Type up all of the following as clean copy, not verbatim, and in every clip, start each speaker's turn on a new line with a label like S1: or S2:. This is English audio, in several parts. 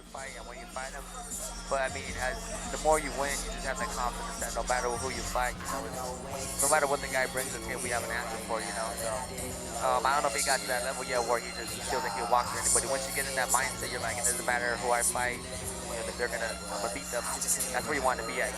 S1: fight and when you fight him. But I mean, the more you win, you just have that confidence that no matter who you fight, no matter what the guy brings us here, we have an answer for, So I don't know if he got to that level yet where he feels like he'll walk through anybody. Once you get in that mindset, you're like, it doesn't matter who I fight, I'm gonna beat them. That's where you want to be at,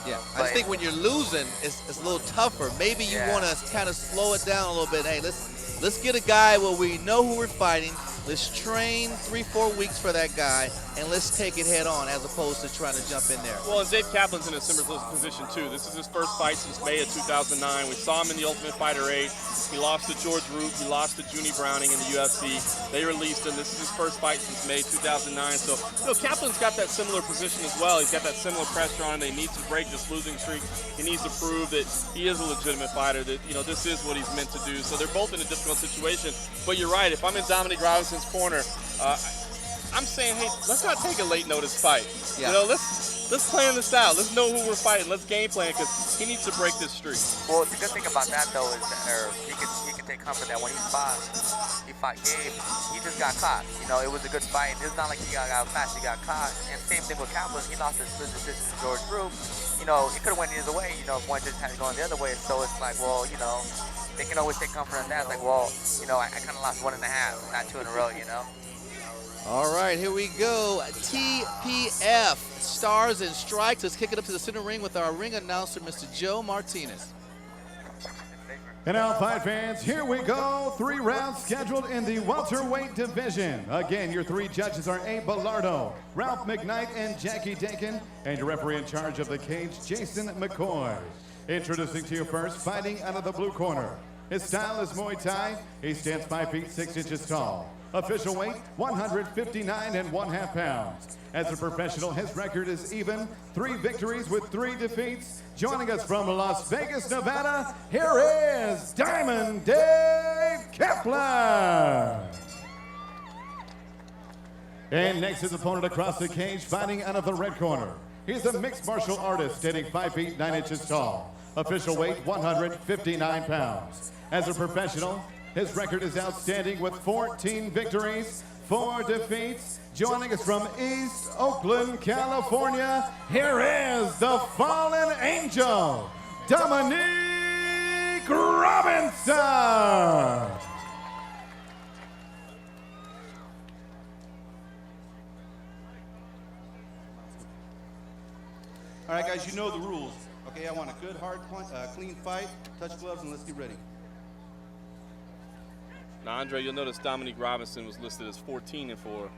S2: Yeah,
S1: but
S2: I just think when you're losing, it's a little tougher. Maybe you want to kind of slow it down a little bit. Hey, let's get a guy where we know who we're fighting. Let's train 3-4 weeks for that guy, and let's take it head on as opposed to trying to jump in there.
S3: Well, and Dave Kaplan's in a similar position, too. This is his first fight since May of 2009. We saw him in the Ultimate Fighter 8. He lost to George Root. He lost to Junie Browning in the UFC. They released him. This is his first fight since May 2009. So, Kaplan's got that similar position as well. He's got that similar pressure on him. He needs to break this losing streak. He needs to prove that he is a legitimate fighter, that, this is what he's meant to do. So they're both in a difficult situation. But you're right. If I'm in Dominique Robinson's corner, I'm saying, hey, let's not take a late notice fight.
S2: Yeah.
S3: Let's plan this out. Let's know who we're fighting. Let's game plan because he needs to break this streak.
S1: Well, the good thing about that though is that he can take comfort that when he fought Gabe, he just got caught. It was a good fight. It's not like he got fast, he got caught. And same thing with Kaplan. He lost his split decision to George Roop. It could have went either way. If one just had to go the other way. So it's like, well, they can always take comfort in that. It's like, well, I kind of lost 1.5, not 2 in a row.
S2: All right, here we go. TPF, Stars and Strikes. Let's kick it up to the center ring with our ring announcer, Mr. Joe Martinez.
S4: And now, fight fans, here we go. 3 rounds scheduled in the welterweight division. Again, your 3 judges are Abe Bellardo, Ralph McKnight, and Jackie Dakin. And your referee in charge of the cage, Jason McCoy. Introducing to you first, fighting out of the blue corner. His style is Muay Thai. He stands 5 feet 6 inches tall. Official weight, 159.5 pounds. As a professional, his record is even, 3 victories with 3 defeats. Joining us from Las Vegas, Nevada, here is Diamond Dave Kaplan. And next, his opponent across the cage, fighting out of the red corner. He's a mixed martial artist, standing 5 feet 9 inches tall. Official weight, 159 pounds. As a professional, his record is outstanding with 14 victories, 4 defeats. Joining us from East Oakland, California, here is the fallen angel, Dominique Robinson.
S5: All right, guys, you know the rules. Okay, I want a good, hard, clean fight. Touch gloves and let's get ready.
S3: Now, Andre, you'll notice Dominique Robinson was listed as 14-4.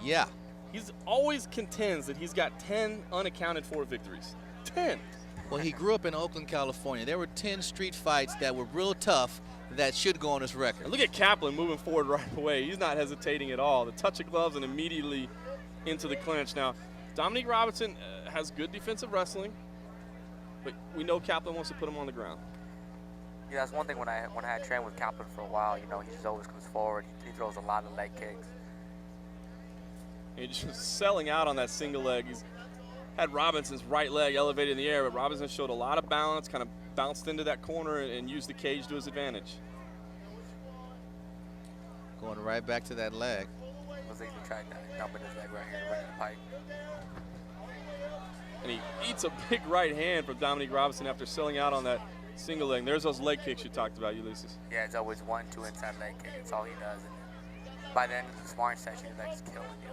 S2: Yeah.
S3: He's always contends that he's got 10 unaccounted for victories. 10.
S2: Well, he grew up in Oakland, California. There were 10 street fights that were real tough that should go on his record.
S3: And look at Kaplan moving forward right away. He's not hesitating at all. The touch of gloves and immediately into the clinch. Now, Dominique Robinson has good defensive wrestling, but we know Kaplan wants to put him on the ground.
S1: Yeah, that's one thing when I had trained with Kaplan for a while, he just always comes forward. He throws a lot of leg kicks.
S3: And he's just selling out on that single leg. He's had Robinson's right leg elevated in the air, but Robinson showed a lot of balance, kind of bounced into that corner and used the cage to his advantage.
S2: Going right back to that leg.
S1: Was even tried that, dumping his leg right here, right in the pipe.
S3: And he eats a big right hand from Dominique Robinson after selling out on that single leg. There's those leg kicks you talked about, Ulysses.
S1: Yeah, it's always 1-2 inside leg kick. That's all he does. And by the end of the sparring session, he's like just killing you.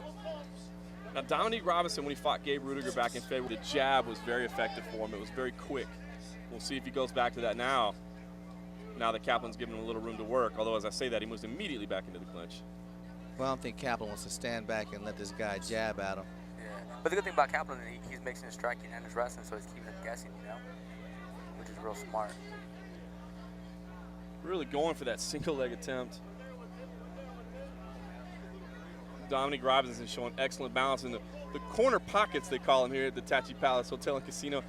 S3: Now, Dominique Robinson, when he fought Gabe Rudiger back in February, the jab was very effective for him. It was very quick. We'll see if he goes back to that now that Kaplan's given him a little room to work. Although, as I say that, he moves immediately back into the clinch.
S2: Well, I don't think Kaplan wants to stand back and let this guy jab at him.
S1: Yeah, but the good thing about Kaplan is he's mixing his striking and his wrestling, so he's keeping him guessing, which is real smart.
S3: Really going for that single leg attempt. Dominique Robinson showing excellent balance in the corner pockets, they call them here at the Tachi Palace Hotel and Casino.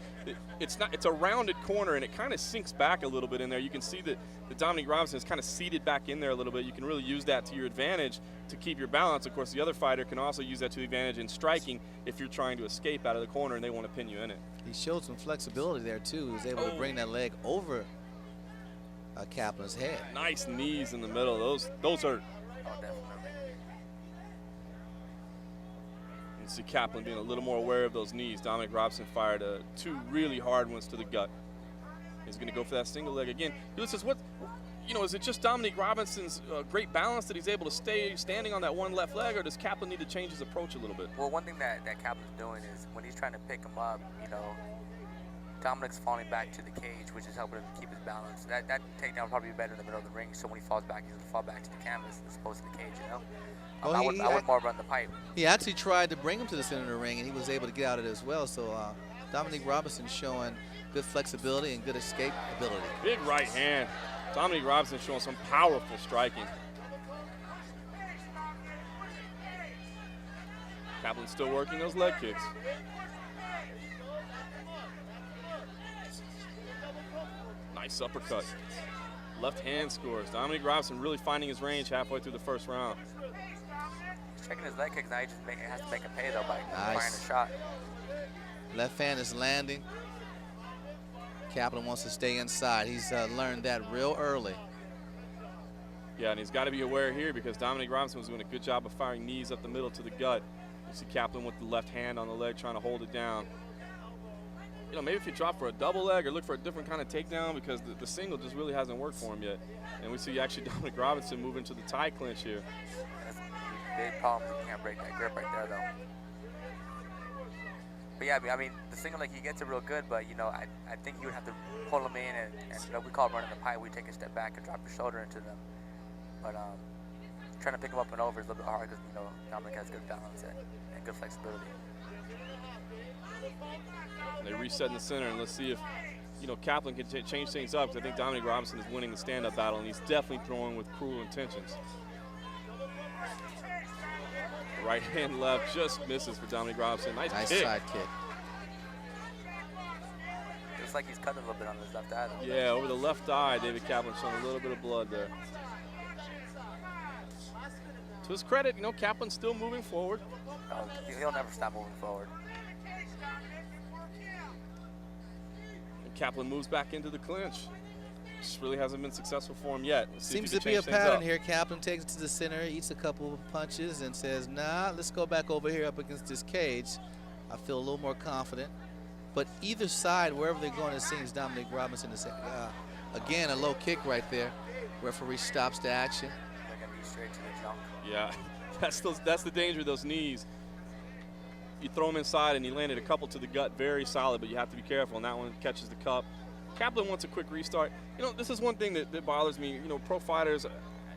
S3: It's a rounded corner, and it kind of sinks back a little bit in there. You can see that the Dominique Robinson is kind of seated back in there a little bit. You can really use that to your advantage to keep your balance. Of course, the other fighter can also use that to the advantage in striking if you're trying to escape out of the corner and they want to pin you in it.
S2: He showed some flexibility there, too. He was able to bring that leg over Kaplan's head.
S3: Nice knees in the middle. Those hurt. You see Kaplan being a little more aware of those knees. Dominique Robinson fired 2 really hard ones to the gut. He's going to go for that single leg again. Ulysses, is it just Dominique Robinson's great balance that he's able to stay standing on that one left leg, or does Kaplan need to change his approach a little bit?
S1: Well, one thing that Kaplan's doing is when he's trying to pick him up, Dominique's falling back to the cage, which is helping him keep his balance. That takedown will probably be better in the middle of the ring, so when he falls back, he's going to fall back to the canvas as opposed to the cage, I would more run the pipe.
S2: He actually tried to bring him to the center of the ring, and he was able to get out of it as well. So Dominique Robinson showing good flexibility and good escape ability.
S3: Big right hand. Dominique Robinson showing some powerful striking. Kaplan still working those leg kicks. Nice uppercut. Left hand scores. Dominique Robinson really finding his range halfway through the first round.
S1: He's checking his leg kicks now. He just has to make a pay though by firing a shot.
S2: Left hand is landing. Kaplan wants to stay inside. He's learned that real early.
S3: Yeah, and he's got to be aware here because Dominique Robinson was doing a good job of firing knees up the middle to the gut. You see Kaplan with the left hand on the leg trying to hold it down. Maybe if you drop for a double leg or look for a different kind of takedown because the single just really hasn't worked for him yet. And we see actually Dominique Robinson move into the tie clinch here.
S1: That's a big problem. You can't break that grip right there, though. But yeah, I mean, the single leg, he gets it real good, but, I think you would have to pull him in and we call it running the pipe. We take a step back and drop your shoulder into them. But trying to pick him up and over is a little bit hard because, Dominic has good balance and good flexibility.
S3: They reset in the center, and let's see if, Kaplan can change things up because I think Dominique Robinson is winning the stand-up battle, and he's definitely throwing with cruel intentions. Right hand left just misses for Dominique Robinson. Nice kick.
S2: Side kick.
S1: Looks like he's cutting a little bit on his left eye, though.
S3: Yeah, over the left eye, David Kaplan showing a little bit of blood there. To his credit, Kaplan's still moving forward.
S1: Oh, he'll never stop moving forward.
S3: Kaplan moves back into the clinch. Just really hasn't been successful for him yet.
S2: Seems to be a pattern here. Kaplan takes it to the center, eats a couple of punches, and says, nah, let's go back over here up against this cage. I feel a little more confident. But either side, wherever they're going, it seems Dominique Robinson is, again, a low kick right there. Referee stops the action.
S1: They're going to be straight to the junk.
S3: Yeah, that's the danger of those knees. You throw him inside, and he landed a couple to the gut, very solid, but you have to be careful, and that one catches the cup. Kaplan wants a quick restart. This is one thing that bothers me. Pro fighters,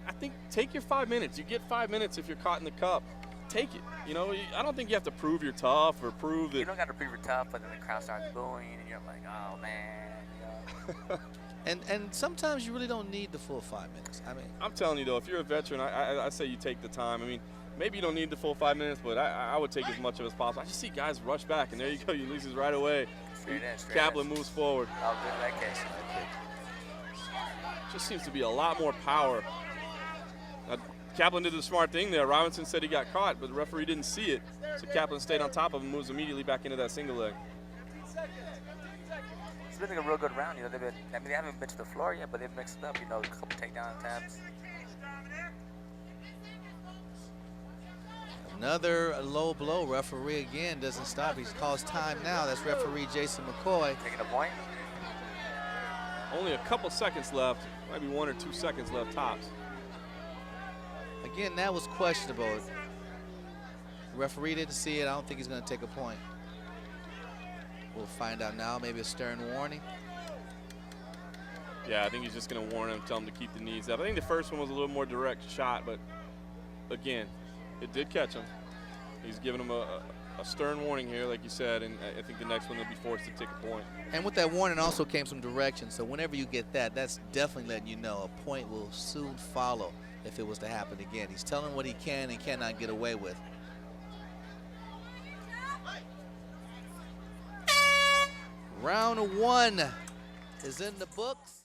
S3: I think take your 5 minutes. You get 5 minutes if you're caught in the cup. Take it. I don't think you have to prove you're tough or prove that.
S1: You don't got to prove you're tough, but then the crowd starts booing, and you're like, oh, man.
S2: And sometimes you really don't need the full 5 minutes.
S3: I'm telling you, though, if you're a veteran, I say you take the time. Maybe you don't need the full 5 minutes, but I would take as much of it as possible. I just see guys rush back, and there you go. Ulysses right away.
S1: Straight
S3: Kaplan moves forward.
S1: Oh, good leg kick.
S3: Just seems to be a lot more power. Kaplan did the smart thing there. Robinson said he got caught, but the referee didn't see it. So Kaplan stayed on top of him, moves immediately back into that single leg.
S1: It's been a real good round. They haven't been to the floor yet, but they've mixed it up. A couple takedown attempts.
S2: Another low blow. Referee again doesn't stop. He calls time now. That's referee Jason McCoy.
S1: Taking a point.
S3: Only a couple seconds left. Maybe 1 or 2 seconds left tops.
S2: Again, that was questionable. The referee didn't see it. I don't think he's going to take a point. We'll find out now. Maybe a stern warning.
S3: Yeah, I think he's just going to warn him, tell him to keep the knees up. I think the first one was a little more direct shot, but again, it did catch him. He's giving him a stern warning here, like you said, and I think the next one they'll be forced to take a point.
S2: And with that warning also came some direction. So whenever you get that, that's definitely letting you know a point will soon follow if it was to happen again. He's telling what he can and cannot get away with. Round 1 is in the books.